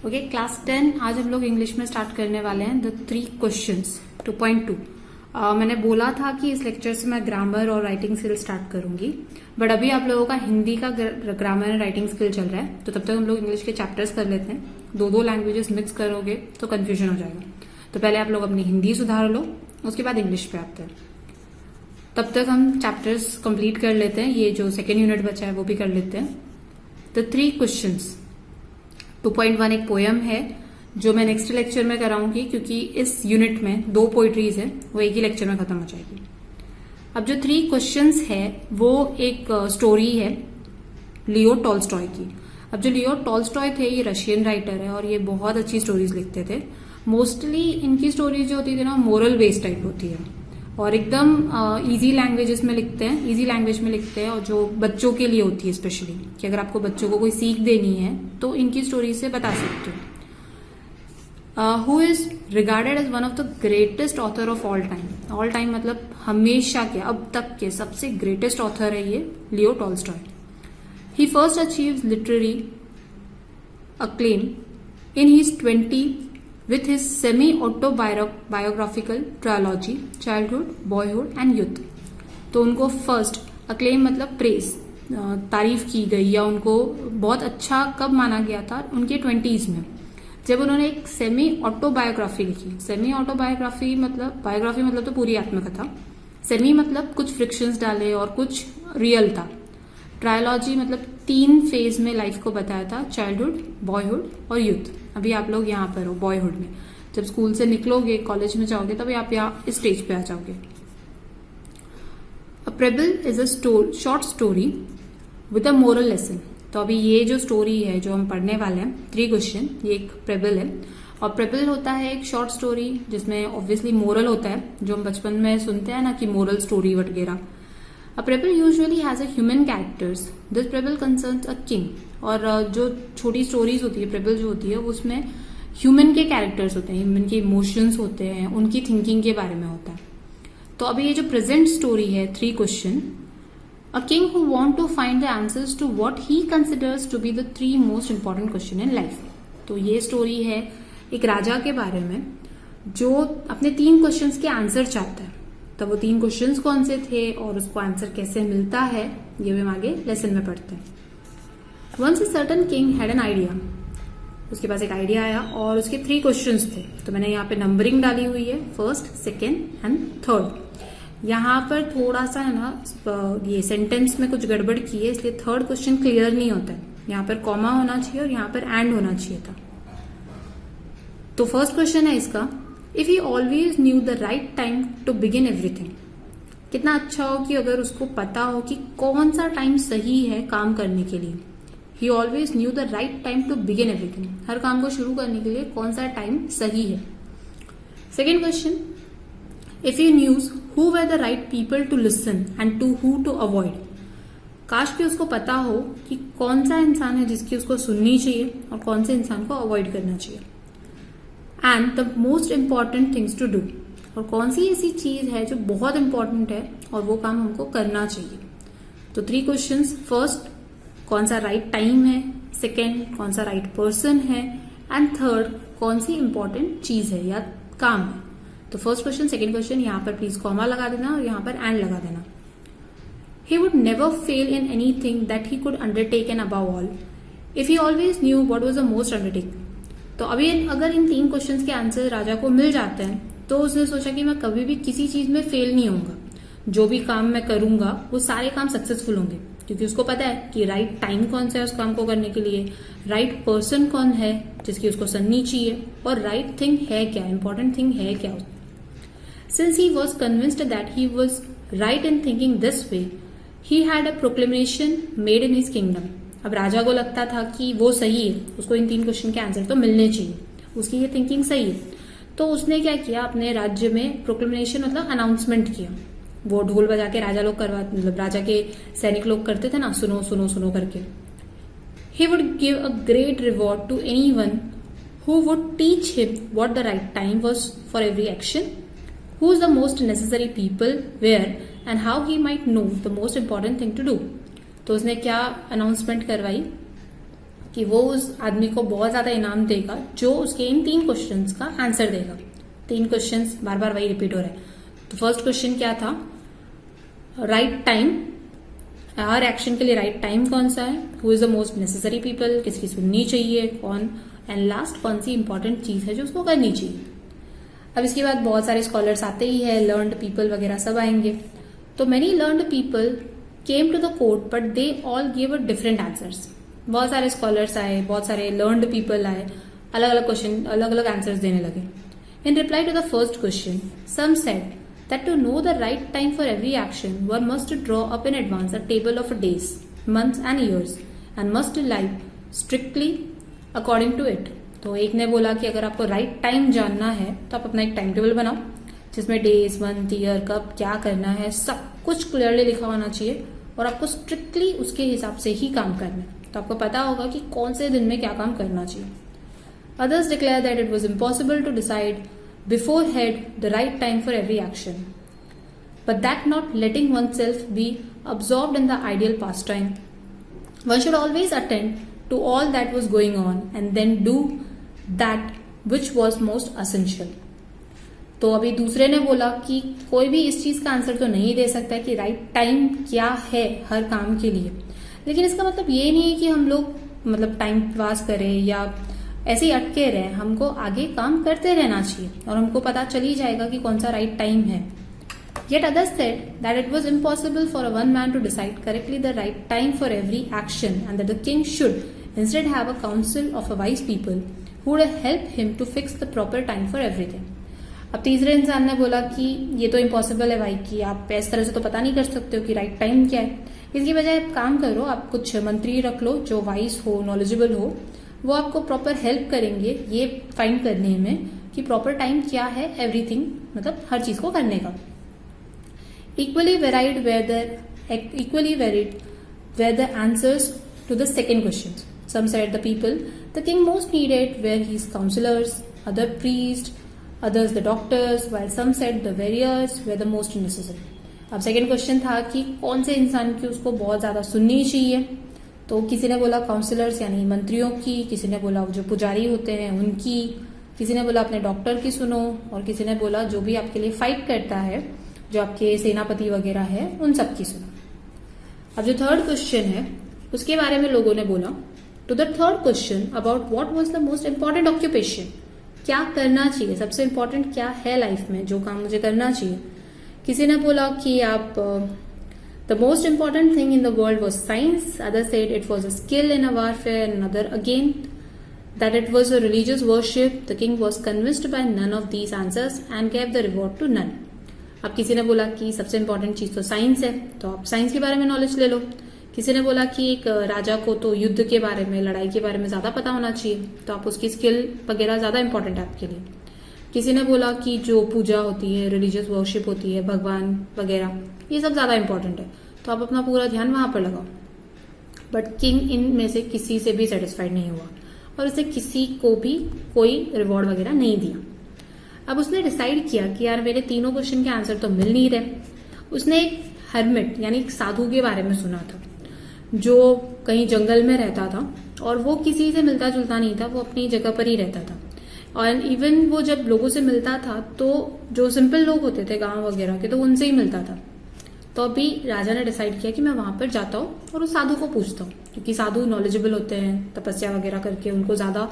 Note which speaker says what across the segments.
Speaker 1: Okay, class 10 आज हम लोग इंग्लिश में स्टार्ट करने वाले हैं द 3 क्वेश्चंस 2.2। मैंने बोला था कि इस लेक्चर से मैं ग्रामर और राइटिंग स्किल स्टार्ट करूंगी, बट अभी आप लोगों का हिंदी का ग्रामर एंड राइटिंग स्किल चल रहा है, तो तब तक हम लोग इंग्लिश के चैप्टर्स कर लेते हैं। दो लैंग्वेजेस मिक्स करोगे तो कंफ्यूजन हो जाएगा। तो पहले आप लोग अपनी हिंदी सुधार लो, उसके बाद इंग्लिश पे आते हैं। तब तक हम चैप्टर्स कंप्लीट कर लेते हैं। ये जो सेकेंड यूनिट बचा है वो भी कर लेते हैं। द 3 क्वेश्चंस 2.1 एक पोयम है जो मैं नेक्स्ट लेक्चर में कराऊंगी, क्योंकि इस यूनिट में 2 पोइट्रीज है, वो एक ही लेक्चर में खत्म हो जाएगी। अब जो 3 क्वेश्चंस है वो एक स्टोरी है लियो टॉल्स्टॉय की। अब जो लियो टॉल्स्टॉय थे ये रशियन राइटर है और ये बहुत अच्छी स्टोरीज लिखते थे। मोस्टली इनकी स्टोरीज जो होती थी ना मोरल बेस्ड टाइप होती है और एकदम इजी लैंग्वेजेस में लिखते हैं, इजी लैंग्वेज में लिखते हैं, और जो बच्चों के लिए होती है स्पेशली, कि अगर आपको बच्चों को कोई सीख देनी है तो इनकी स्टोरी से बता सकते हो। Who is regarded as one of the greatest author of all time. All time मतलब हमेशा के, अब तक के सबसे ग्रेटेस्ट ऑथर है ये Leo Tolstoy. He first achieves literary acclaim in his 20s with his semi-autobiographical trilogy Childhood, Boyhood and Youth। तो उनको फर्स्ट अक्लेम मतलब प्रेज, तारीफ की गई या उनको बहुत अच्छा कब माना गया था? उनके 20s में, जब उन्होंने एक सेमी ऑटोबायोग्राफी लिखी। सेमी ऑटोबायोग्राफी मतलब, बायोग्राफी मतलब तो पूरी आत्मकथा, सेमी मतलब कुछ फ्रिक्शंस डाले और कुछ रियल था। ट्रायोलॉजी मतलब 3 फेज में लाइफ को बताया था, चाइल्डहुड, बॉयहुड और यूथ। अभी आप लोग यहाँ पर हो बॉयहुड में, जब स्कूल से निकलोगे कॉलेज में जाओगे तभी आप यहाँ इस स्टेज पे आ जाओगे। A parable is a short story with a moral lesson. तो अभी ये जो स्टोरी है जो हम पढ़ने वाले हैं 3 क्वेश्चन, ये एक प्रेबल है। और प्रेबल होता है एक शॉर्ट स्टोरी जिसमें ऑब्वियसली मोरल होता है, जो हम बचपन में सुनते हैं ना कि मोरल स्टोरी वगैरह। A preble usually has a human characters. This preble concerns a king। और जो छोटी स्टोरीज होती है प्रेबल जो होती है उसमें ह्यूमन के कैरेक्टर्स होते हैं, ह्यूमन के इमोशंस होते हैं, उनकी थिंकिंग के बारे में होता है। तो अभी ये जो प्रेजेंट स्टोरी है 3 question, a king who want to find the answers to what he considers to be the 3 most important question in life. तो ये स्टोरी है एक राजा के बारे में जो अपने 3 क्वेश्चंस के आंसर चाहता है। तो वो 3 क्वेश्चंस कौन से थे और उसको आंसर कैसे मिलता है ये भी हम आगे लेसन में पढ़ते हैं। Once a certain king had an idea. उसके पास एक आइडिया आया और उसके 3 क्वेश्चंस थे। तो मैंने यहाँ पे नंबरिंग डाली हुई है, फर्स्ट, सेकेंड एंड थर्ड। यहाँ पर थोड़ा सा है ना ये सेंटेंस में कुछ गड़बड़ की है, इसलिए थर्ड क्वेश्चन क्लियर नहीं होता है। यहाँ पर कॉमा होना चाहिए और यहाँ पर एंड होना चाहिए था। तो फर्स्ट क्वेश्चन है इसका, if he always knew the right time to begin everything. कितना अच्छा हो कि अगर उसको पता हो कि कौन सा टाइम सही है काम करने के लिए। He always knew the right time to begin everything, हर काम को शुरू करने के लिए कौन सा टाइम सही है। Second question, if you knew who were the right people to listen and to who to avoid. काश कि उसको पता हो कि कौन सा इंसान है जिसकी उसको सुननी चाहिए और कौन से इंसान को अवॉइड करना चाहिए। And the most important things to do, और कौन सी ऐसी चीज है जो बहुत इंपॉर्टेंट है और वो काम हमको करना चाहिए। तो 3 क्वेश्चंस, फर्स्ट कौन सा राइट टाइम है, सेकेंड कौन सा राइट पर्सन है, एंड थर्ड कौन सी इंपॉर्टेंट चीज है या काम है। तो फर्स्ट क्वेश्चन, सेकेंड क्वेश्चन, यहाँ पर प्लीज कॉमा लगा देना और यहाँ पर एंड लगा देना। He would never fail in anything that he could undertake and above all if he always knew what was the most undertake. तो अभी अगर इन 3 क्वेश्चंस के आंसर राजा को मिल जाते हैं तो उसने सोचा कि मैं कभी भी किसी चीज में फेल नहीं होऊंगा, जो भी काम मैं करूंगा वो सारे काम सक्सेसफुल होंगे, क्योंकि उसको पता है कि राइट टाइम कौन सा है उस काम को करने के लिए, राइट पर्सन कौन है जिसकी उसको सुननी चाहिए, और राइट थिंग है क्या, इंपॉर्टेंट थिंग है क्या। Since he was convinced that he was right in thinking this way, he had a proclamation made in his kingdom. अब राजा को लगता था कि वो सही है, उसको इन 3 क्वेश्चन के आंसर तो मिलने चाहिए, उसकी ये थिंकिंग सही है। तो उसने क्या किया, अपने राज्य में प्रोक्लेमेशन मतलब अनाउंसमेंट किया। वो ढोल बजा के राजा लोग मतलब राजा के सैनिक लोग करते थे ना, सुनो सुनो सुनो करके। He would give a great reward to anyone who would teach him what the right time was for every action, who is the most necessary people where and how he might know the most important thing to do. तो उसने क्या announcement करवाई कि वो उस आदमी को बहुत ज्यादा इनाम देगा जो उसके इन 3 क्वेश्चंस का आंसर देगा। 3 क्वेश्चंस बार बार वही रिपीट हो रहे हैं। तो फर्स्ट क्वेश्चन क्या था, राइट टाइम, हर एक्शन के लिए राइट टाइम कौन सा है, who is the most necessary people, किसकी सुननी चाहिए, कौन, एंड लास्ट कौन सी इंपॉर्टेंट चीज है जो उसको करनी चाहिए। अब इसके बाद बहुत सारे स्कॉलर्स आते ही है, लर्नड पीपल वगैरह सब आएंगे। तो many learned people came to the court but they all give a different answers. बहुत सारे स्कॉलर्स आए, बहुत सारे लर्नड पीपल आए, अलग अलग क्वेश्चन, अलग अलग आंसर्स देने लगे। In reply to the first question some said that to know the right time for every action, one must draw up in advance a table of days, months and years and must live strictly according to it. तो एक ने बोला कि अगर आपको right time जानना है तो आप अपना एक टाइम टेबल बनाओ जिसमें डेज, मंथ, ईयर, कब क्या करना है सब कुछ क्लियरली लिखा होना चाहिए और आपको स्ट्रिक्टली उसके हिसाब से ही काम करना है। तो आपको पता होगा कि कौन से दिन में क्या काम करना चाहिए। Others declare that it was impossible to decide beforehand the right time for every action, but that not letting oneself be absorbed in the ideal pastime. One should always attend to all that was going on and then do that which was most essential. तो अभी दूसरे ने बोला कि कोई भी इस चीज का आंसर तो नहीं दे सकता कि राइट टाइम क्या है हर काम के लिए, लेकिन इसका मतलब ये नहीं है कि हम लोग मतलब टाइम पास करें या ऐसे ही अटके रहे। हमको आगे काम करते रहना चाहिए और हमको पता चल ही जाएगा कि कौन सा राइट टाइम है। Yet others said that it was impossible for a one man to decide correctly the right time for every action and that the king should instead have a council of a wise people who would help him to fix the proper time for everything. अब तीसरे इंसान ने बोला कि ये तो impossible है भाई कि आप इस तरह से तो पता नहीं कर सकते हो कि राइट टाइम क्या है। इसकी बजाय आप काम करो, आप कुछ मंत्री रख लो जो वाइज हो, नॉलेजेबल हो, वो आपको प्रॉपर हेल्प करेंगे ये फाइंड करने में कि प्रॉपर टाइम क्या है एवरीथिंग, मतलब हर चीज को करने का। Equally varied were the answers to the second question. Some said the people the king most needed were his councillors, other priest, others the doctors, while some said the warriors were the most necessary. अब second question था कि कौन से इंसान की उसको बहुत ज्यादा सुननी चाहिए। तो किसी ने बोला काउंसलर्स यानी मंत्रियों की, किसी ने बोला जो पुजारी होते हैं उनकी, किसी ने बोला अपने डॉक्टर की सुनो, और किसी ने बोला जो भी आपके लिए फाइट करता है, जो आपके सेनापति वगैरह है, उन सब की सुनो। अब जो थर्ड क्वेश्चन है उसके बारे में लोगों ने बोला to the third question about what was the most important occupation, क्या करना चाहिए, सबसे इंपॉर्टेंट क्या है लाइफ में, जो काम मुझे करना चाहिए। किसी ने बोला कि आप the most important thing in the world was science, other said it was a skill in a warfare, another again that it was a religious worship. The king was convinced by none of these answers and gave the reward to none. अब किसी ने बोला कि सबसे important चीज तो science है, तो आप साइंस के बारे में नॉलेज ले लो। किसी ने बोला कि एक राजा को तो युद्ध के बारे में, लड़ाई के बारे में ज्यादा पता होना चाहिए, तो आप उसकी स्किल वगैरह ज्यादा इंपॉर्टेंट है आपके लिए। किसी ने बोला कि जो पूजा होती है, रिलीजियस वर्शिप होती है, भगवान वगैरह, ये सब ज्यादा इंपॉर्टेंट है, तो आप अपना पूरा ध्यान वहां पर लगाओ। बट किंग इनमें से किसी से भी सेटिस्फाइड नहीं हुआ और उसे किसी को भी कोई रिवॉर्ड वगैरह नहीं दिया। अब उसने डिसाइड किया कि यार मेरे तीनों क्वेश्चन के आंसर तो मिल नहीं रहे। उसने एक हर्मिट यानी एक साधु के बारे में सुना था जो कहीं जंगल में रहता था और वो किसी से मिलता जुलता नहीं था, वो अपनी जगह पर ही रहता था। और इवन वो जब लोगों से मिलता था तो जो सिंपल लोग होते थे गांव वगैरह के, तो उनसे ही मिलता था। तो अभी राजा ने डिसाइड किया कि मैं वहां पर जाता हूँ और उस साधु को पूछता हूँ, क्योंकि साधु नॉलेजेबल होते हैं, तपस्या वगैरह करके उनको ज्यादा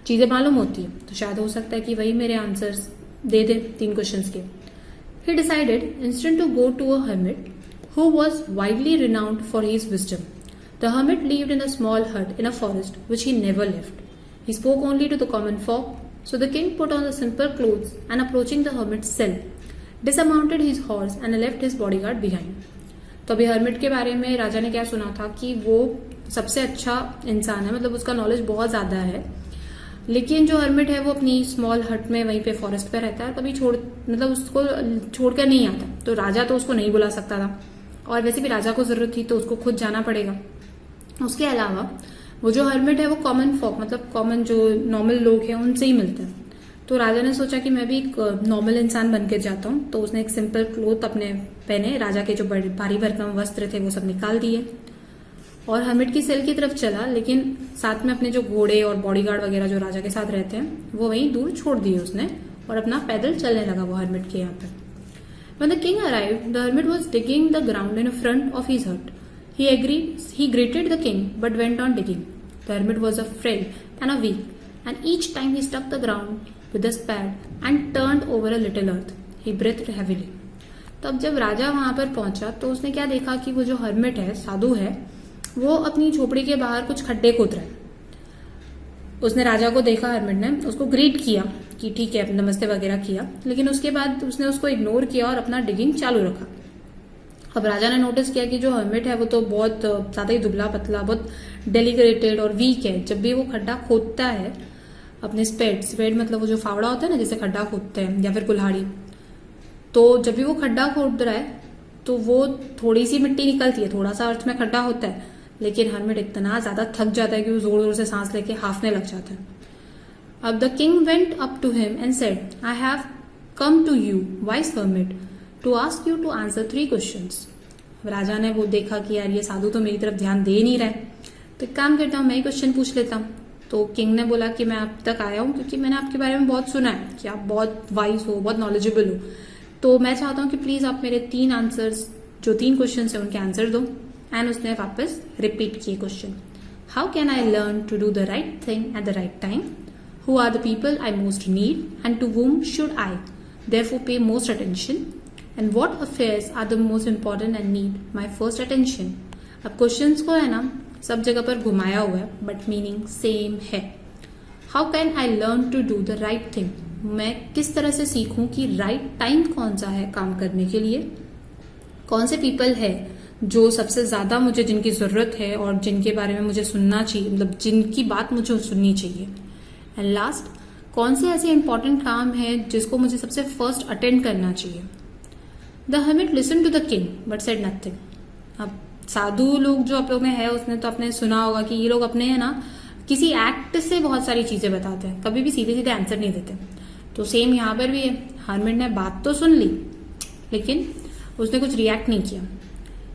Speaker 1: चीजें मालूम होती है, तो शायद हो सकता है कि वही मेरे आंसर्स दे दे 3 क्वेश्चंस के। He decided instant to go to a hermit who was widely renowned for his wisdom. The hermit lived in a small hut in a forest which he never left. He spoke only to the common folk, so the king put on the simple clothes and approaching the hermit's cell, dismounted his horse and left his bodyguard behind. तो अभी hermit के बारे में राजा ने क्या सुना था कि वो सबसे अच्छा इंसान है, मतलब उसका नॉलेज बहुत ज्यादा है, लेकिन जो hermit है वो अपनी स्मॉल हट में वहीं पे फॉरेस्ट पे रहता है, कभी मतलब उसको छोड़कर नहीं आता। तो राजा तो उसको नहीं बुला सकता था और वैसे भी राजा को जरूरत थी तो उसको खुद जाना पड़ेगा। उसके अलावा वो जो हर्मिट है वो कॉमन फॉक मतलब कॉमन जो नॉर्मल लोग हैं उनसे ही मिलता है। तो राजा ने सोचा कि मैं भी एक नॉर्मल इंसान बनकर जाता हूँ, तो उसने एक सिंपल क्लोथ अपने पहने, राजा के जो भारी भरकम वस्त्र थे वो सब निकाल दिए। और हर्मिट की सेल की तरफ चला, लेकिन साथ में अपने जो घोड़े और बॉडीगार्ड वगैरह जो राजा के साथ रहते हैं वो वहीं दूर छोड़ दिए उसने और अपना पैदल चलने लगा वो हर्मिट के यहाँ पे। When the king arrived, the hermit was digging the ground in front of his hut. He greeted the king, but went on digging. The hermit was frail and weak, and each time he struck the ground with a spade and turned over a little earth. He breathed heavily. तो अब जब राजा वहां पर पहुंचा तो उसने क्या देखा कि वो जो हर्मिट है, साधु है, वो अपनी झोपड़ी के बाहर कुछ खड्डे खोद रहा है। उसने राजा को देखा, हर्मिट ने उसको ग्रीट किया कि ठीक है, नमस्ते वगैरह किया, लेकिन उसके बाद उसने उसको इग्नोर किया और अपना डिगिंग चालू रखा। अब राजा ने नोटिस किया कि जो हर्मिट है वो तो बहुत ज्यादा ही दुबला पतला, बहुत डेलिकेटेड और वीक है। जब भी वो खड्डा खोदता है अपने स्पेड मतलब वो जो फावड़ा होता है ना, जैसे खड्डा खोदते हैं, या फिर कुल्हाड़ी, तो जब भी वो खड्डा खोद रहा है तो वो थोड़ी सी मिट्टी निकलती है, थोड़ा सा अर्थ में खड्डा होता है, लेकिन हर्मिट इतना ज्यादा थक जाता है कि वो जोर जोर से सांस लेके हाफने लग जाता है। अब the king went up to him and said, I have come to you wise hermit to ask you to answer 3 questions. राजा ने वो देखा कि यार ये साधु तो मेरी तरफ ध्यान दे नहीं रहा है, तो एक काम करता हूँ, मैं ही क्वेश्चन पूछ लेता हूँ। तो किंग ने बोला कि मैं आप तक आया हूँ क्योंकि मैंने आपके बारे में बहुत सुना है कि आप बहुत वाइज हो, बहुत नॉलेजेबल हो, तो मैं चाहता हूँ कि प्लीज आप मेरे 3 आंसर्स, जो 3 क्वेश्चन है उनके आंसर दो। एंड उसने वापस रिपीट किए question, how can I learn to do the right thing at the right time, who are the people I most need and to whom should I therefore pay most attention, and what affairs are the most important and need my first attention. अब questions को है ना सब जगह पर घुमाया हुआ है, बट मीनिंग सेम है। How can I learn to do the right thing, मैं किस तरह से सीखूं कि राइट टाइम कौन सा है काम करने के लिए, कौन से पीपल है जो सबसे ज्यादा मुझे, जिनकी जरूरत है और जिनके बारे में मुझे सुनना चाहिए, मतलब जिनकी बात मुझे सुननी चाहिए। एंड लास्ट, कौन से ऐसे इंपॉर्टेंट काम है जिसको मुझे सबसे फर्स्ट अटेंड करना चाहिए। The hermit listen to the king but said nothing. अब साधु लोग जो आप लोग में है, उसने तो आपने सुना होगा कि ये लोग अपने है ना किसी एक्ट से बहुत सारी चीजें बताते हैं, कभी भी सीधे सीधे आंसर नहीं देते। तो सेम यहाँ पर भी है, हर्मिट ने बात तो सुन ली लेकिन उसने कुछ रिएक्ट नहीं किया।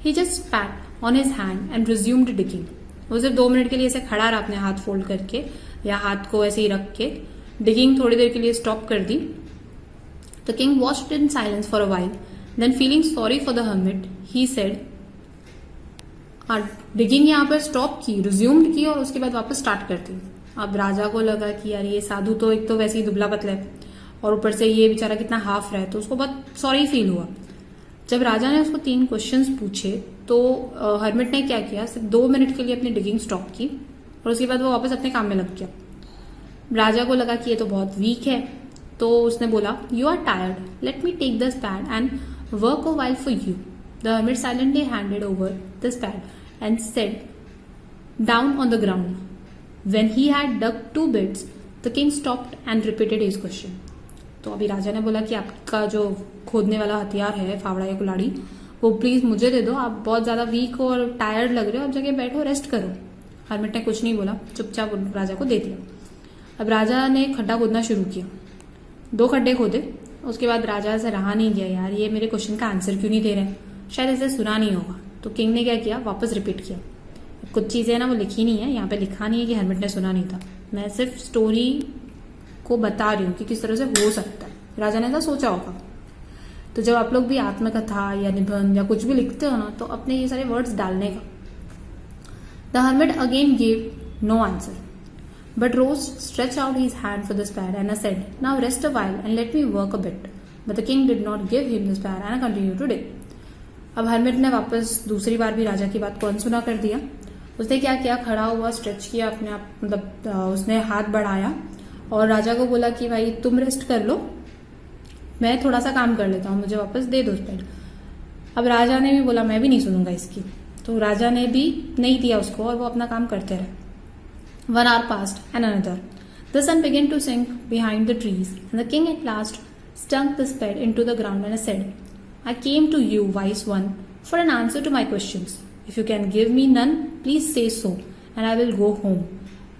Speaker 1: He just spat on his hand and resumed digging. वो सिर्फ 2 मिनट के लिए ऐसे खड़ा रहा अपने हाथ फोल्ड करके या हाथ को ऐसे ही रख के, डिगिंग थोड़ी देर के लिए स्टॉप कर दी। The king watched in silence for a while, then feeling sorry for the hermit he said, digging यहाँ पर स्टॉप की, रिज्यूम्ड की और उसके बाद वापस स्टार्ट कर दी। अब राजा को लगा कि यार ये साधु तो एक तो वैसे ही दुबला पतला है और ऊपर से ये बेचारा कितना हाफ रहा है, तो उसको बहुत सॉरी फील हुआ। जब राजा ने उसको 3 क्वेश्चंस पूछे तो हर्मिट ने क्या किया, सिर्फ 2 मिनट के लिए अपनी डिगिंग स्टॉप की और उसके बाद वो वापस अपने काम में लग गया। राजा को लगा कि ये तो बहुत वीक है, तो उसने बोला, you are tired, let me take the spade and work a while for you. The hermit silently handed over the spade and sat down on the ground. When he had dug 2 bits, the king stopped and repeated his question. तो अभी राजा ने बोला कि आपका जो खोदने वाला हथियार है, फावड़ा या कुल्हाड़ी, वो प्लीज मुझे दे दो, आप बहुत ज्यादा वीक हो और टायर्ड लग रहे हो, आप जगह बैठो, रेस्ट करो। हर्मिट ने कुछ नहीं बोला, चुपचाप राजा को दे दिया। अब राजा ने खड्डा खोदना शुरू किया, 2 खड्डे खोदे। उसके बाद राजा से रहा नहीं गया, यार ये मेरे क्वेश्चन का आंसर क्यों नहीं दे रहे, शायद इसे सुना नहीं होगा। तो किंग ने क्या किया, वापस रिपीट किया। कुछ चीजें ना वो लिखी नहीं है, यहाँ पे लिखा नहीं है कि हर्मिट ने सुना नहीं था, मैं सिर्फ स्टोरी को बता रही हूँ कि किस तरह से हो सकता है। राजा ने ऐसा सोचा होगा। तो जब आप लोग भी आत्मकथा या निबंध या कुछ भी लिखते हो ना, तो अपने ये सारे वर्ड्स डालने का। The hermit again give no answer but rose stretch out his hand for the spade and said, now rest a while and let me work a bit. But the king did not give him the spade and continue to dig. अब hermit ने वापस दूसरी बार भी राजा की बात को अनसुना कर दिया। उसने क्या किया, खड़ा हुआ, स्ट्रेच किया अपने आप, मतलब उसने हाथ बढ़ाया और राजा को बोला कि भाई तुम रेस्ट कर लो, मैं थोड़ा सा काम कर लेता हूँ, मुझे वापस दे दो स्पेड। अब राजा ने भी बोला मैं भी नहीं सुनूंगा इसकी, तो राजा ने भी नहीं दिया उसको और वो अपना काम करते रहे। 1 hour passed and another. The sun began to sink behind the trees and the king at last stunk the spade into the ground and said, I came to you, wise one, for an answer to my questions. If you can give me none, please say so, and I will go home.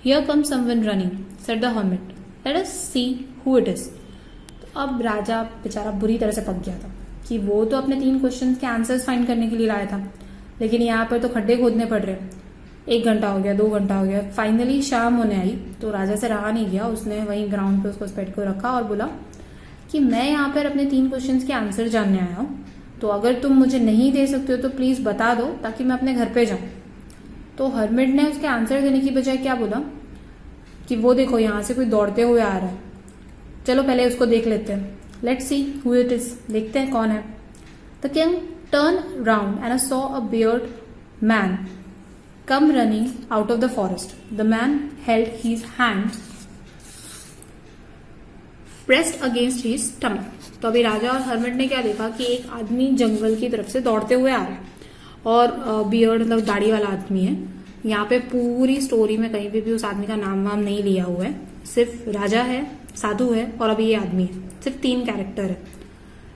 Speaker 1: Here comes someone running, said the hermit. Let us see who it is. तो अब राजा बेचारा बुरी तरह से पक गया था कि वो तो अपने 3 क्वेश्चन के आंसर्स फाइंड करने के लिए लाया था, लेकिन यहाँ पर तो खड्डे खोदने पड़ रहे। 1 घंटा हो गया, 2 घंटा हो गया, फाइनली शाम होने आई तो राजा से रहा नहीं गया, उसने वहीं ग्राउंड पे उसको पेट को रखा और बोला कि मैं यहाँ पर अपने 3 क्वेश्चंस के आंसर जानने आया हूँ, तो अगर तुम मुझे नहीं दे सकते हो तो प्लीज बता दो ताकि मैं अपने घर पे जाऊं। तो हर्मिट ने उसके आंसर देने की बजाय क्या बोला कि वो देखो यहाँ से कोई दौड़ते हुए आ रहा है, चलो पहले उसको देख लेते हैं, let's see who it is, देखते हैं कौन है। The king turn round and saw a beard man come running out of the forest. The man held his hand pressed against his stomach. तो अभी राजा और हर्मिट ने क्या देखा कि एक आदमी जंगल की तरफ से दौड़ते हुए आ रहा है और बियर्ड मतलब दाढ़ी वाला आदमी है। यहाँ पे पूरी स्टोरी में कहीं भी उस आदमी का नाम वाम नहीं लिया हुआ है, सिर्फ राजा है, साधु है और अभी ये आदमी है, सिर्फ 3 कैरेक्टर है।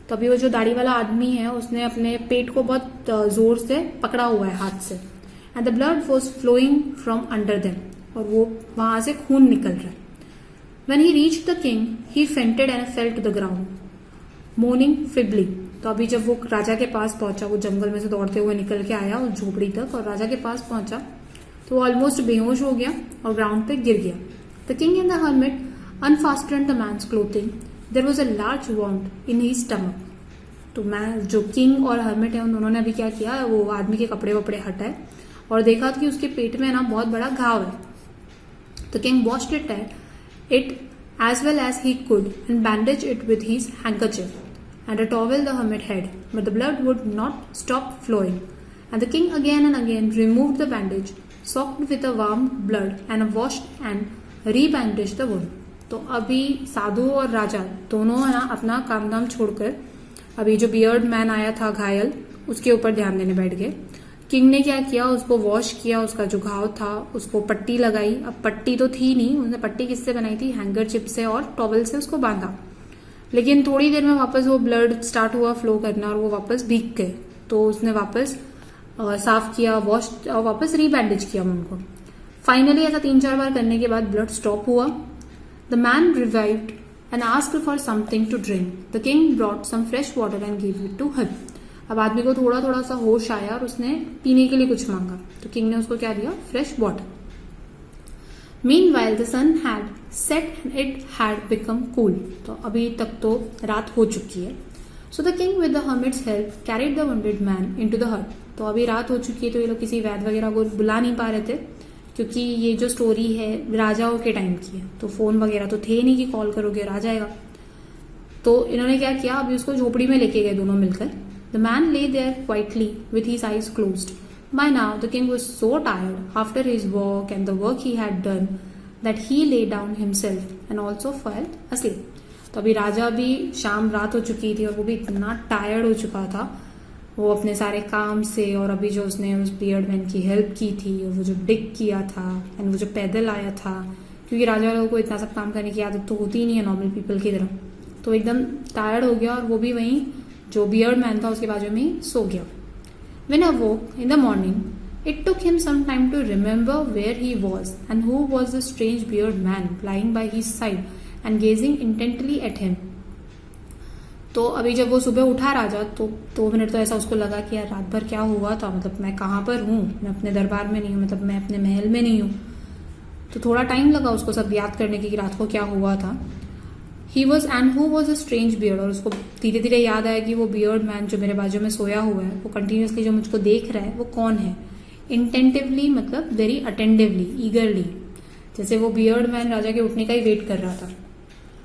Speaker 1: तो अभी वो जो दाढ़ी वाला आदमी है उसने अपने पेट को बहुत जोर से पकड़ा हुआ है हाथ से, and the blood was flowing from under them, और वो वहां से खून निकल रहा है। When he reached the king, he fainted and fell to the ground, moaning feebly. तो अभी जब वो राजा के पास पहुंचा, वो जंगल में से दौड़ते हुए निकल के आया उस झोपड़ी तक और राजा के पास पहुंचा तो वो ऑलमोस्ट बेहोश हो गया और ग्राउंड पे गिर गया। The king and the hermit unfastened the man's clothing. There was a large wound in his stomach. तो मैं जो किंग और हर्मिट है उन्होंने अभी क्या किया, वो आदमी के कपड़े वपड़े हटाए और देखा कि उसके पेट में ना बहुत बड़ा घाव है। तो king washed it as well as he could and bandaged it with his handkerchief and a towel the hermit had, but the blood would not stop flowing. And the king again and again removed the bandage, soaked with the warm blood and washed and rebandaged the wound. तो अभी साधु और राजा दोनों है ना अपना काम धाम छोड़कर अभी जो बियर्ड मैन आया था घायल उसके ऊपर ध्यान देने बैठ गए। किंग ने क्या किया, उसको वॉश किया, उसका जो घाव था उसको पट्टी लगाई। अब पट्टी तो थी नहीं, उसने पट्टी किससे बनाई थी, हैंगरचिप से और टॉवल से उसको बांधा। लेकिन थोड़ी देर में वापस वो ब्लड स्टार्ट हुआ फ्लो करना और वो वापस भीग गए, तो उसने वापस साफ किया, वॉश और वापस रीबैंडेज किया उनको। फाइनली ऐसा 3-4 बार करने के बाद ब्लड स्टॉप हुआ। The man revived and asked for something to drink. The king brought some fresh water and give it to him. अब आदमी को थोड़ा थोड़ा सा होश आया और उसने पीने के लिए कुछ मांगा, तो किंग ने उसको क्या दिया, fresh water. Meanwhile the sun had set and it had become cool. तो अभी तक तो रात हो चुकी है। So the king with the hermit's help carried the wounded man into the hut. तो अभी रात हो चुकी है तो ये लोग किसी वैद्य वगैरह को बुला नहीं पा रहे थे क्योंकि ये जो स्टोरी है राजाओं के टाइम की है, तो फोन वगैरह तो थे नहीं कि कॉल करोगे और आ जाएगा। तो इन्होंने क्या किया, अभी उसको झोपड़ी में लेके गए दोनों मिलकर। The man lay there quietly with his eyes closed. By now the king was so tired after his walk and the work he had done that he lay down himself and also fell asleep. तो अभी राजा भी शाम रात हो चुकी थी और वो भी इतना टायर्ड हो चुका था वो अपने सारे काम से, और अभी जो उसने उस बियर्ड मैन की हेल्प की थी और वो जो डिग किया था एंड वो जो पैदल आया था, क्योंकि राजा लोगों को इतना सब काम करने की आदत तो होती ही नहीं है नॉर्मल पीपल की तरह, तो एकदम टायर्ड हो गया और वो भी वहीं जो बियर्ड मैन था उसके बाजू में ही सो गया। When awoke in the morning, it took him some time to remember where he was and who was the strange bearded man lying by his side and gazing intently at him. तो अभी जब वो सुबह उठा राजा तो 2 minute तो ऐसा उसको लगा कि यार रात भर क्या हुआ था, मतलब मैं कहाँ पर हूँ, मैं अपने दरबार में नहीं हूँ, मतलब मैं अपने महल में नहीं हूँ। तो थोड़ा टाइम लगा उसको सब याद करने की कि रात को क्या हुआ था। He was and who was a strange beard, और उसको धीरे धीरे याद आया कि वो बियर्ड मैन जो मेरे बाजू में सोया हुआ है, वो कंटिन्यूसली जो मुझको देख रहा है वो कौन है। इंटेंटिवली मतलब वेरी अटेंटिवली, ईगरली, जैसे वो बियर्ड मैन राजा के उठने का ही वेट कर रहा था।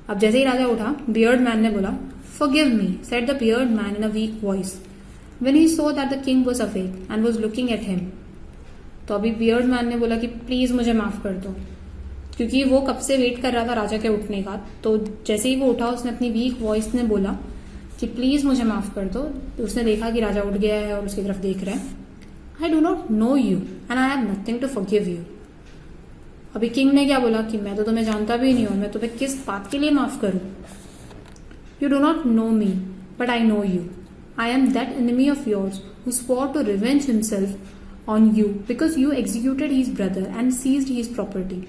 Speaker 1: अब जैसे ही राजा उठा, बियर्ड मैन ने बोला, "Forgive me," said the bearded man in a weak voice, when he saw that the king was awake and was looking at him. तो अभी बियर्ड मैन ने बोला कि प्लीज मुझे माफ कर दो, क्योंकि वो कब से वेट कर रहा था राजा के उठने का। तो जैसे ही वो उठा उसने अपनी वीक वॉइस ने बोला कि प्लीज मुझे माफ कर दो। तो उसने देखा कि राजा उठ गया है और उसकी तरफ देख रहे हैं। I do not know you and I have nothing to forgive you. अभी किंग ने क्या बोला कि मैं तो तुम्हें जानता भी नहीं हूं, मैं तुम्हें किस बात के लिए माफ करूं। You do not know me but I know you. I am that enemy of yours who swore to revenge himself on you because you executed his brother and seized his property.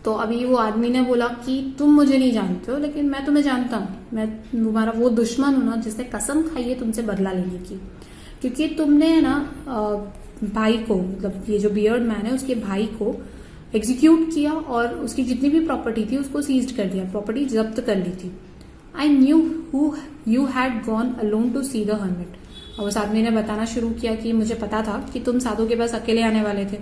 Speaker 1: तो अभी वो आदमी ने बोला कि तुम मुझे नहीं जानते हो लेकिन मैं तुम्हें जानता हूँ, मैं तुम्हारा वो दुश्मन हूं ना जिसने कसम खाई है तुमसे बदला लेने की, क्योंकि तुमने ना भाई को, मतलब ये जो बियर्ड मैन है उसके भाई को एग्जीक्यूट किया और उसकी जितनी भी प्रॉपर्टी थी उसको सीज्ड कर दिया, प्रॉपर्टी जब्त कर ली थी। I knew who you had gone alone to see the hermit. और उस आदमी ने बताना शुरू किया कि मुझे पता था कि तुम साधु के पास अकेले आने वाले थे।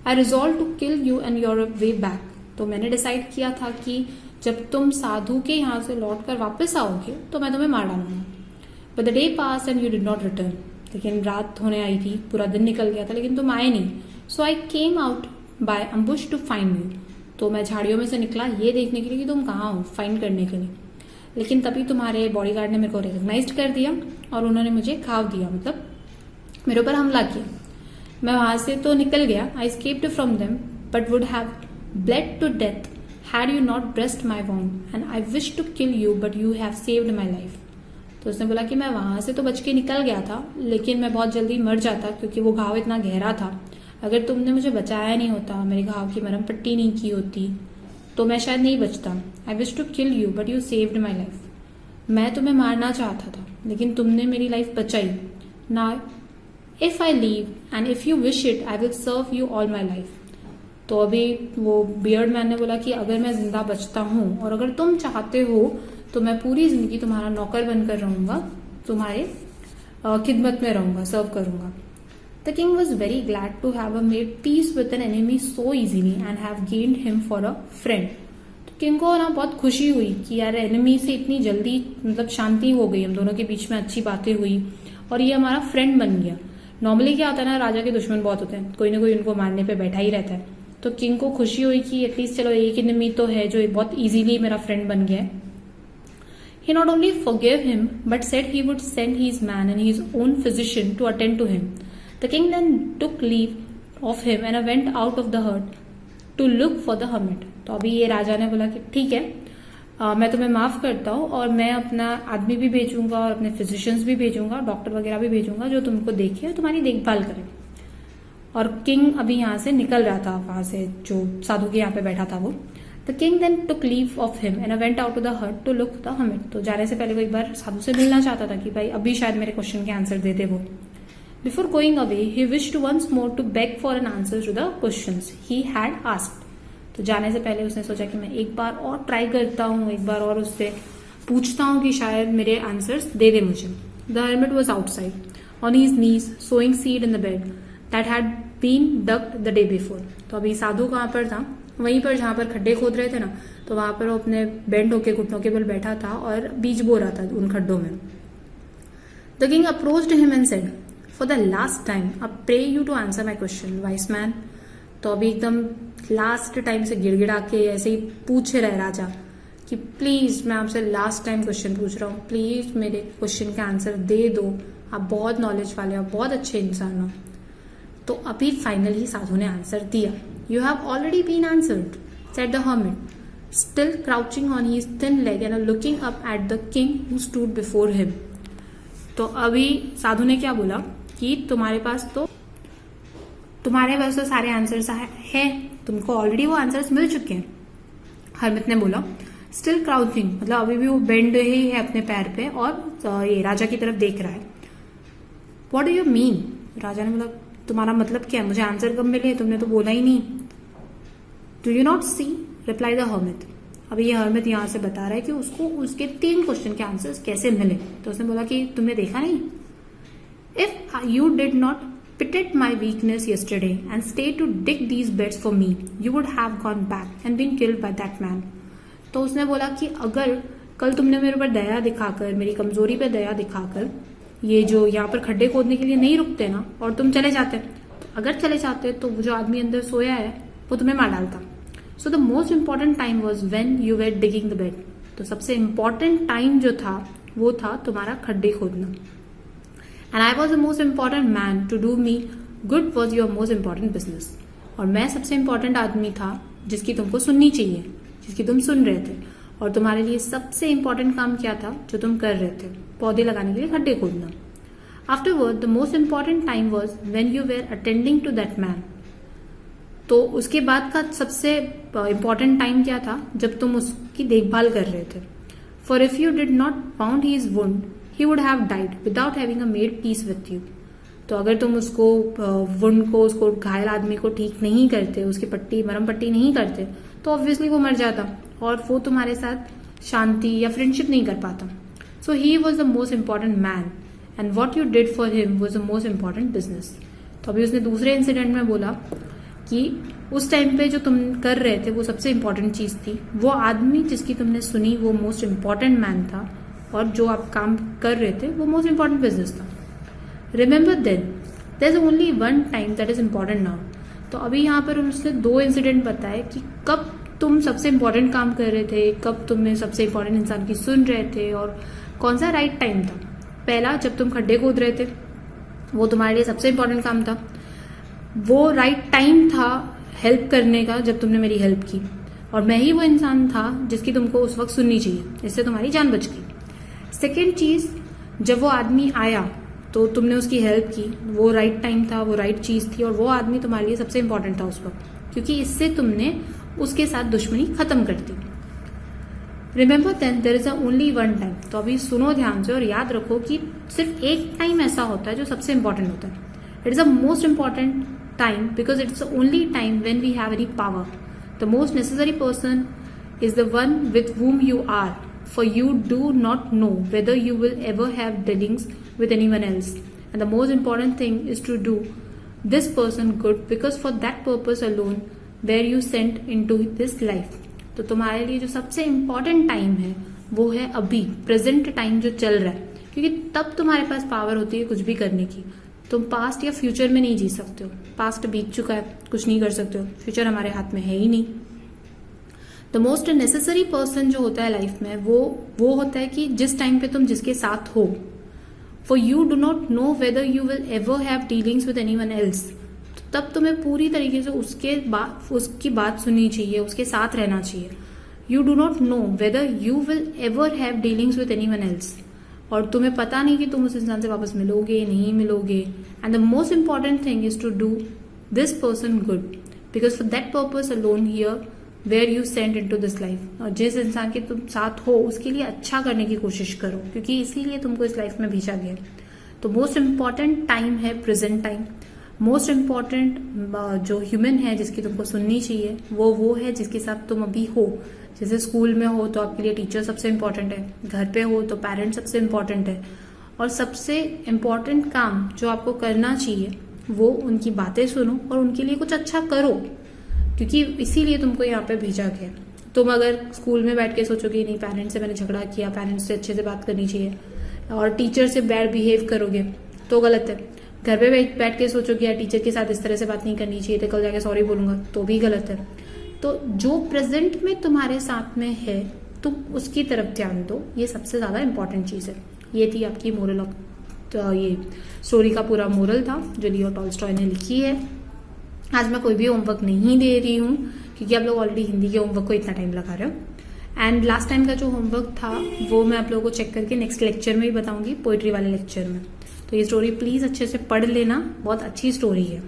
Speaker 1: I resolve to kill you and your way back. तो मैंने डिसाइड किया था कि जब तुम साधु के यहाँ से लौट कर वापस आओगे तो मैं तुम्हें मार डालूंगा। But the day pass and you did not return. लेकिन रात होने आई थी, पूरा दिन निकल गया था, लेकिन तुम आए नहीं। So I came out by ambush to find you. तो मैं झाड़ियों में से निकला ये देखने के लिए कि तुम कहाँ हो, फाइंड करने के लिए। लेकिन तभी तुम्हारे बॉडीगार्ड ने मेरे को रिकॉग्नाइज कर दिया और उन्होंने मुझे घाव दिया, मतलब मेरे ऊपर हमला किया। मैं वहां से तो निकल गया। I escaped from them but would have bled to death had you not breast my wound and I wish to kill you but you have saved my life. तो उसने बोला कि मैं वहां से तो बच के निकल गया था, लेकिन मैं बहुत जल्दी मर जाता क्योंकि वो घाव इतना गहरा था। अगर तुमने मुझे बचाया नहीं होता, मेरे घाव की मरहम पट्टी नहीं की होती, तो मैं शायद नहीं बचता। I wish to kill you but you saved my life. मैं तुम्हें मारना चाहता था लेकिन तुमने मेरी लाइफ बचाई। Now if I live and if you wish it I will serve you all my life. तो अभी वो बियर्ड मैन ने बोला कि अगर मैं जिंदा बचता हूं और अगर तुम चाहते हो तो मैं पूरी जिंदगी तुम्हारा नौकर बनकर रहूंगा, तुम्हारे खिदमत में रहूंगा, सर्व करूंगा। The king was very glad to have made peace with an enemy so easily and have gained him for a friend. तो किंग को ना बहुत खुशी हुई कि यार एनिमी से इतनी जल्दी मतलब शांति हो गई, हम दोनों के बीच में अच्छी बातें हुई और ये हमारा फ्रेंड बन गया। नॉर्मली क्या होता है ना, राजा के दुश्मन बहुत होते हैं, कोई ना कोई उनको मारने पे बैठा ही रहता है। तो किंग को खुशी हुई कि एटलीस्ट चलो एक एनिमी तो है जो बहुत इजीली मेरा फ्रेंड बन गया है। He not only forgave him, but said he would send his man and his own physician to attend to him. The king then took leave of him and went out of the hut to look for the hermit. तो अभी ये राजा ने बोला कि ठीक है, मैं तुम्हें माफ करता हूँ और मैं अपना आदमी भी भेजूंगा और अपने फिजिशियंस भी भेजूंगा, डॉक्टर वगैरह भी भेजूंगा जो तुमको देखे और तुम्हारी देखभाल करे। और किंग अभी यहाँ से निकल रहा था, वहां से जो साधु के यहाँ पे बैठा था वो। The king then took leave of him and went out to the hut to look the hermit. तो जाने से पहले वो एक बार साधु से मिलना चाहता था कि भाई अभी शायद मेरे क्वेश्चन के आंसर दे दे वो। Before going away, he wished once more to beg for an answer to the questions he had asked. तो जाने से पहले उसने सोचा कि मैं एक बार और ट्राई करता हूँ, एक बार और उससे पूछता हूँ कि शायद मेरे आंसर्स दे दे मुझे। The hermit was outside on his knees sowing seed in the bed that had been dug the day before. तो अभी साधु कहाँ पर था, वहीं पर जहां पर खड्डे खोद रहे थे ना, तो वहां पर वो अपने बेंड होके घुटनों के बल बैठा था और बीज बो रहा था उन खड्डों में। The king approached him and said, for the last time I pray you to answer my question wise man. तो अभी एकदम लास्ट टाइम से गिड़गिड़ा के ऐसे ही पूछ रहे राजा कि प्लीज मैं आपसे लास्ट टाइम क्वेश्चन पूछ रहा हूँ, प्लीज मेरे क्वेश्चन का आंसर दे दो, आप बहुत नॉलेज वाले हो, बहुत अच्छे इंसान हो। तो अभी फाइनली साधु ने आंसर दिया। You have already been answered, said the hermit, still crouching on his thin leg and looking up at the king who stood before him. तो अभी साधु ने क्या बोला कि तुम्हारे पास तो सारे आंसर्स है, तुमको ऑलरेडी वो आंसर्स मिल चुके हैं। हर्मिट ने बोला स्टिल क्राउचिंग, मतलब अभी भी वो बेंड ही है अपने पैर पे और ये राजा की तरफ देख रहा है। What do you mean? राजा ने बोला तुम्हारा मतलब क्या है, मुझे आंसर कब मिले, तुमने तो बोला ही नहीं। Do you not see, reply the hermit. अभी ये हर्मिट यहाँ से बता रहा है कि उसको उसके 3 क्वेश्चन के आंसर्स कैसे मिले। तो उसने बोला कि तुमने देखा नहीं, if you did not pitted my weakness yesterday and stay to dig these beds for me, you would have gone back and been killed by that man. तो उसने बोला कि अगर कल तुमने मेरे ऊपर दया दिखाकर, मेरी कमजोरी पे दया दिखाकर ये जो यहाँ पर खड्डे खोदने के लिए नहीं रुकते ना और तुम चले जाते, तो अगर चले जाते तो वो जो आदमी अंदर सोया है वो तुम्हें मार डालता। So the most important time was when you were digging the bed. तो सबसे इंपॉर्टेंट टाइम जो था वो था तुम्हारा खड्डे खोदना। And I was the most important man to do me good was your most important business. और मैं सबसे इंपॉर्टेंट आदमी था जिसकी तुमको सुननी चाहिए, जिसकी तुम सुन रहे थे। और तुम्हारे लिए सबसे इंपॉर्टेंट काम क्या था जो तुम कर रहे थे, पौधे लगाने के लिए खड्डे खोदना। Afterward the most important time was when you were attending to that man. तो उसके बाद का सबसे इंपॉर्टेंट टाइम क्या था, जब तुम उसकी देखभाल कर रहे थे। For if you did not bound his wound he would have died without having a made peace with you. तो अगर तुम उसको वुंड को, उसको घायल आदमी को ठीक नहीं करते, उसकी पट्टी मरहम पट्टी नहीं करते, तो ऑब्वियसली वो मर जाता और वो तुम्हारे साथ शांति या फ्रेंडशिप नहीं कर पाता. So he was the most important man and what you did for him was the most important business. तो अभी उसने दूसरे इंसिडेंट में बोला कि उस टाइम पे जो तुम कर रहे थे वो सबसे इंपॉर्टेंट चीज थी. वो आदमी जिसकी तुमने सुनी वो मोस्ट इंपॉर्टेंट मैन था और जो आप काम कर रहे थे वो मोस्ट इंपॉर्टेंट बिजनेस था. Remember then there is only one time that is important now. तो अभी यहाँ पर उसने 2 इंसिडेंट बताए कि कब तुम सबसे इंपॉर्टेंट काम कर रहे थे, कब तुमने सबसे इंपॉर्टेंट इंसान की सुन रहे थे और कौन सा राइट टाइम था. पहला, जब तुम खड्डे खोद रहे थे, वो तुम्हारे लिए सबसे इंपॉर्टेंट काम था. वो राइट टाइम था हेल्प करने का जब तुमने मेरी हेल्प की, और मैं ही वो इंसान था जिसकी तुमको उस वक्त सुननी चाहिए, इससे तुम्हारी जान बच गई. सेकेंड चीज, जब वो आदमी आया तो तुमने उसकी हेल्प की, वो राइट टाइम था, वो राइट चीज थी और वो आदमी तुम्हारे लिए सबसे इंपॉर्टेंट था उस वक्त, क्योंकि इससे तुमने उसके साथ दुश्मनी खत्म कर दी. Remember then there is only one time. तो अभी सुनो ध्यान से और याद रखो कि सिर्फ एक टाइम ऐसा होता है जो सबसे इंपॉर्टेंट होता है. It is the most important time because it's the only time when we have any power. The most necessary person is the one with whom you are, for you do not know whether you will ever have dealings with anyone else, and the most important thing is to do this person good because for that purpose alone where you sent into this life. तो तुम्हारे लिए जो सबसे important time है वो है अभी present time जो चल रहा है, क्योंकि तब तुम्हारे पास पावर होती है कुछ भी करने की. तुम पास्ट या फ्यूचर में नहीं जी सकते हो. पास्ट बीत चुका है, कुछ नहीं कर सकते हो. फ्यूचर हमारे हाथ में है ही नहीं. द मोस्ट नेसेसरी पर्सन जो होता है लाइफ में वो होता है कि जिस टाइम पे तुम जिसके साथ हो, for you do not know whether you will ever have dealings with anyone else. तब तुम्हें पूरी तरीके से उसकी बात सुननी चाहिए, उसके साथ रहना चाहिए. You do not know whether you will ever have dealings with anyone else, और तुम्हें पता नहीं कि तुम उस इंसान से वापस मिलोगे नहीं मिलोगे. And the most important thing is to do this person good because for that purpose alone here were you send in to this life. और जिस इंसान के तुम साथ हो उसके लिए अच्छा करने की कोशिश करो, क्योंकि इसीलिए तुमको इस लाइफ में भेजा गया. तो मोस्ट इंपॉर्टेंट टाइम है प्रेजेंट टाइम. मोस्ट इंपॉर्टेंट जो ह्यूमन है जिसकी तुमको सुननी चाहिए वो है जिसके साथ तुम अभी हो. जैसे स्कूल में हो तो आपके लिए टीचर सबसे इंपॉर्टेंट है, घर पे हो तो पेरेंट्स सबसे इंपॉर्टेंट है, और सबसे इंपॉर्टेंट काम जो आपको करना चाहिए वो उनकी बातें सुनो और उनके लिए कुछ अच्छा करो, क्योंकि इसीलिए तुमको यहाँ पे भेजा गया. तुम अगर स्कूल में बैठ के सोचोगे नहीं पेरेंट्स से मैंने झगड़ा किया, पेरेंट्स से अच्छे से बात करनी चाहिए, और टीचर से बैड बिहेव करोगे तो गलत है. घर पे बैठ के सोचोगे यार टीचर के साथ इस तरह से बात नहीं करनी चाहिए, तो कल जाके सॉरी बोलूंगा, तो भी गलत है. तो जो प्रेजेंट में तुम्हारे साथ में है तुम उसकी तरफ ध्यान दो, ये सबसे ज्यादा इंपॉर्टेंट चीज है. ये थी आपकी मोरल ऑफ, तो ये स्टोरी का पूरा मोरल था जो लियो टॉल्स्टॉय ने लिखी है. आज मैं कोई भी होमवर्क नहीं दे रही हूँ क्योंकि आप लोग ऑलरेडी हिंदी के होमवर्क को इतना टाइम लगा रहे हो. एंड लास्ट टाइम का जो होमवर्क था वो मैं आप लोगों को चेक करके नेक्स्ट लेक्चर में ही बताऊंगी, पोइट्री वाले लेक्चर में. तो ये स्टोरी प्लीज अच्छे से पढ़ लेना, बहुत अच्छी स्टोरी है.